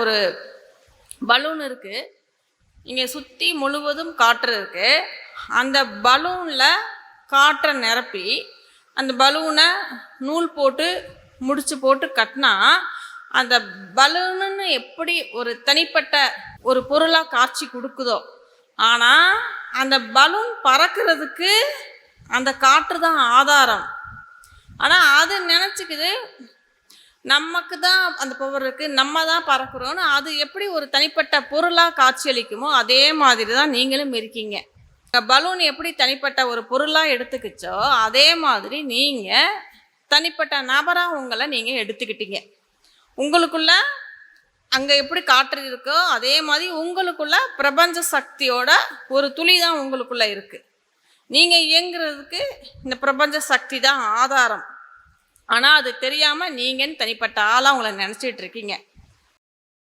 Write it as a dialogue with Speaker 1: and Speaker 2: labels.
Speaker 1: ஒரு பலூன் இருக்குது. இங்கே சுற்றி முழுவதும் காற்று இருக்குது. அந்த பலூனில் காற்றை நிரப்பி அந்த பலூனை நூல் போட்டு முடிச்சு போட்டு கட்டினா அந்த பலூனுன்னு எப்படி ஒரு தனிப்பட்ட ஒரு பொருளாக காட்சி கொடுக்குதோ, ஆனால் அந்த பலூன் பறக்கிறதுக்கு அந்த காற்று தான் ஆதாரம். ஆனால் அது நினச்சிக்குது நமக்கு தான் அந்த பவர் இருக்குது, நம்ம தான் பறக்கிறோன்னு. அது எப்படி ஒரு தனிப்பட்ட பொருளாக காட்சியளிக்குமோ அதே மாதிரி தான் நீங்களும் இருக்கீங்க. பலூன் எப்படி தனிப்பட்ட ஒரு பொருளாக எடுத்துக்கிச்சோ அதே மாதிரி நீங்கள் தனிப்பட்ட நபராக உங்களை நீங்கள் எடுத்துக்கிட்டீங்க. உங்களுக்குள்ள அங்கே எப்படி காற்று இருக்கோ அதே மாதிரி உங்களுக்குள்ள பிரபஞ்ச சக்தியோட ஒரு துளி தான் உங்களுக்குள்ள இருக்குது. நீங்கள் இயங்குறதுக்கு இந்த பிரபஞ்ச சக்தி தான் ஆதாரம். ஆனால் அது தெரியாமல் நீங்கள் தனிப்பட்ட ஆளாக உங்களை நினச்சிட்டு இருக்கீங்க.